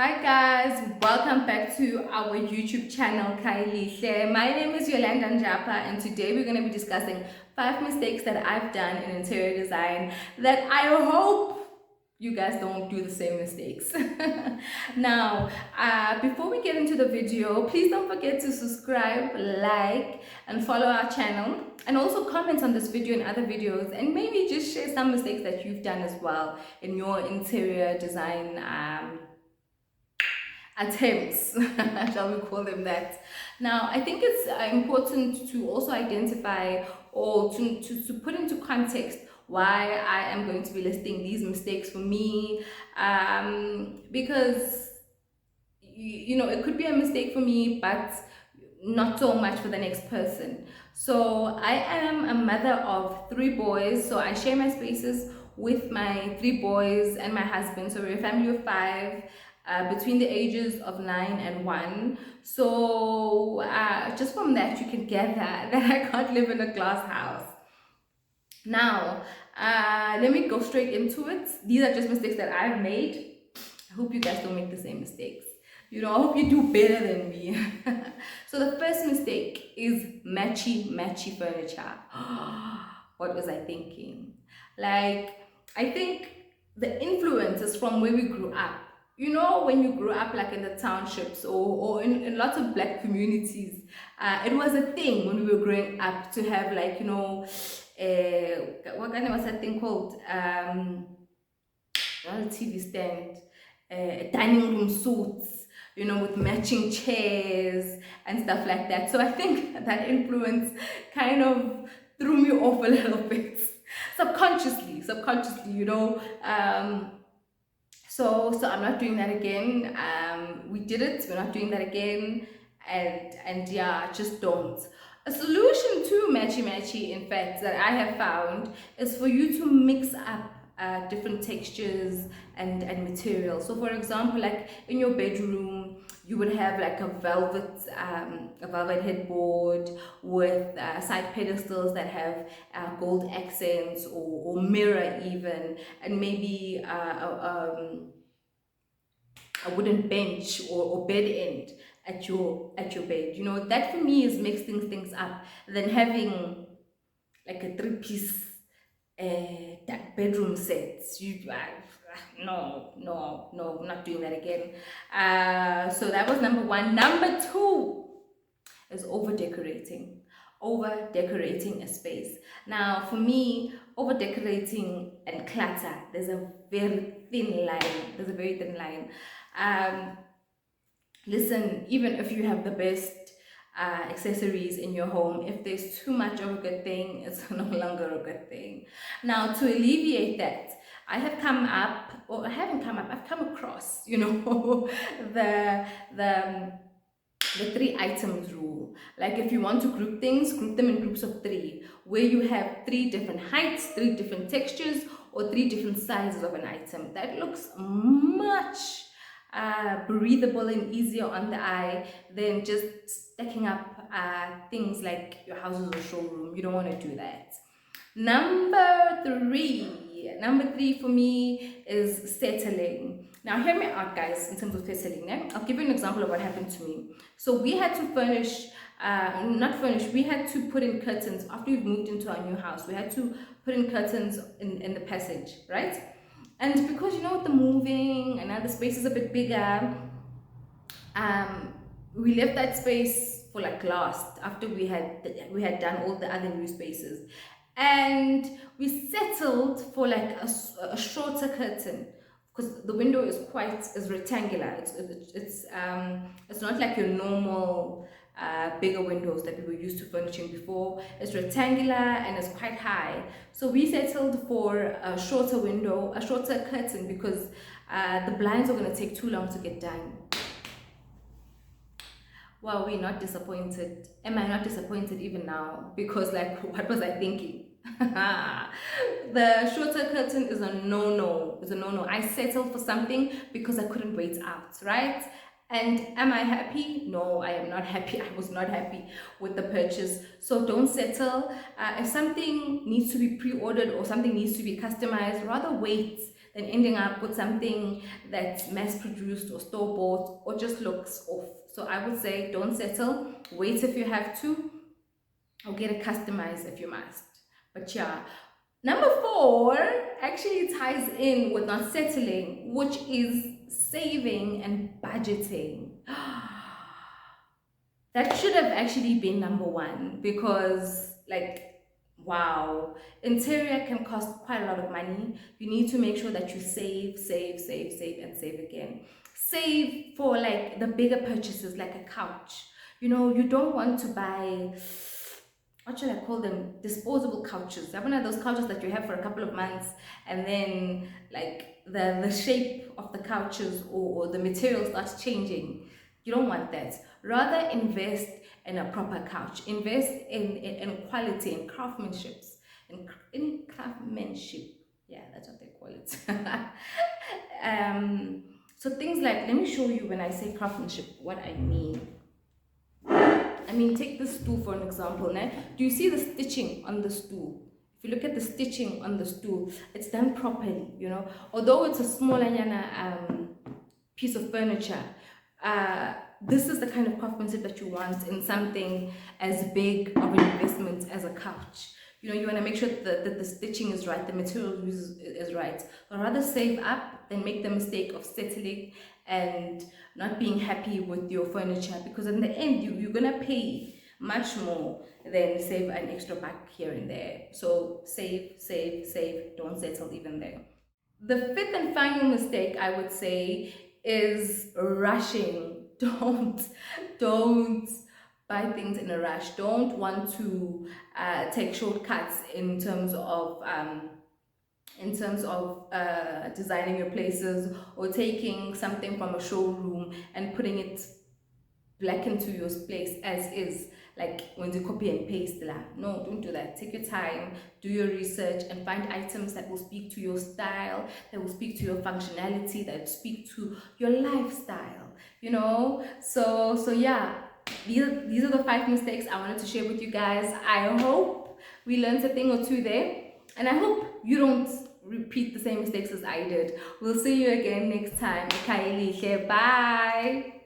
Hi guys, welcome back to our YouTube channel Kylie. My name is Yolanda Njapa and today we're going to be discussing 5 mistakes that I've done in interior design that I hope you guys don't do the same mistakes. Now, before we get into the video, please don't forget to subscribe, like, and follow our channel, and also comment on this video and other videos, and maybe just share some mistakes that you've done as well in your interior design attempts, shall we call them that. Now, I think it's important to also identify or to put into context why I am going to be listing these mistakes for me, because you know, it could be a mistake for me but not so much for the next person. So I am a mother of 3 boys, so I share my spaces with my 3 boys and my husband, so we're a family of 5, between the ages of 9 and 1. So just from that you can gather that I can't live in a glass house. Now, let me go straight into it. These are just mistakes that I've made. I hope you guys don't make the same mistakes. You know, I hope you do better than me. So the first mistake is matchy furniture. What was I thinking? Like, I think the influence is from where we grew up. You know, when you grew up like in the townships or in lots of black communities, it was a thing when we were growing up to have, like, you know, what kind of was that thing called? Not a TV stand, dining room suits, you know, with matching chairs and stuff like that. So I think that influence kind of threw me off a little bit subconsciously, you know. So I'm not doing that again. We did it, we're not doing that again, and yeah, just don't. A solution to matchy, in fact, that I have found is for you to mix up different textures and materials. So for example, like in your bedroom, you would have like a velvet headboard with side pedestals that have gold accents or mirror even, and maybe a wooden bench or bed end at your bed. You know, that for me is mixing things up than having like a 3-piece that bedroom sets. No, I'm not doing that again. So that was number 1. Number 2 is over decorating a space. Now for me, over decorating and clutter, there's a very thin line. Listen, even if you have the best accessories in your home, if there's too much of a good thing, it's no longer a good thing. Now, to alleviate that, I have come up, or I haven't come up, I've come across, you know, the 3 items rule. Like, if you want to group things, group them in groups of 3, where you have 3 different heights, 3 different textures, or 3 different sizes of an item. That looks much breathable and easier on the eye than just stacking up things like your house is a showroom. You don't want to do that. Number three for me is settling. Now hear me out, guys, in terms of settling. I'll give you an example of what happened to me. So we had to we had to put in curtains after we moved into our new house. We had to put in curtains in the passage, right? And because, you know, with the moving and now the space is a bit bigger, we left that space for like last after we had done all the other new spaces, and we settled for like a shorter curtain because the window is rectangular. It's not like your normal bigger windows that we were used to furnishing before. It's rectangular and it's quite high. So we settled for a shorter window, a shorter curtain, because the blinds are going to take too long to get done. Well, we're not disappointed. Am I not disappointed even now? Because, like, what was I thinking? The shorter curtain is a no-no. It's a no-no. I settled for something because I couldn't wait out, right? And am I happy? No, I am not happy. I was not happy with the purchase. So don't settle. If something needs to be pre-ordered or something needs to be customized, rather wait than ending up with something that's mass produced or store bought or just looks off. So I would say don't settle, wait if you have to, or get it customized if you must. But yeah, number four actually ties in with not settling, which is saving and budgeting. That should have actually been number one because, like, wow, interior can cost quite a lot of money. You need to make sure that you save, save, save, save, and save again. Save for like the bigger purchases, like a couch. You know, you don't want to buy, what should I call them? Disposable couches. I one of those couches that you have for a couple of months, and then like the shape of the couches or the material starts changing. You don't want that. Rather invest in a proper couch. Invest in quality and craftsmanship. In craftsmanship. Yeah, that's what they call it. So things like, let me show you when I say craftsmanship what I mean. I mean, take the stool for an example. Né? Do you see the stitching on the stool? If you look at the stitching on the stool, it's done properly, you know. Although it's a small piece of furniture, this is the kind of craftsmanship that you want in something as big of an investment as a couch. You know, you want to make sure that the stitching is right, the material use is right. But rather save up than make the mistake of settling and not being happy with your furniture, because in the end you're gonna pay much more than save an extra buck here and there. So save, save, save, don't settle even there. The fifth and final mistake I would say is rushing. Don't buy things in a rush. Don't want to take shortcuts in terms of designing your places, or taking something from a showroom and putting it black into your place as is, like when you copy and paste. No, don't do that. Take your time, do your research, and find items that will speak to your style, that will speak to your functionality, that speak to your lifestyle, you know. So yeah, these are the 5 mistakes I wanted to share with you guys. I hope we learned a thing or two there, and I hope you don't repeat the same mistakes as I did. We'll see you again next time. Bye.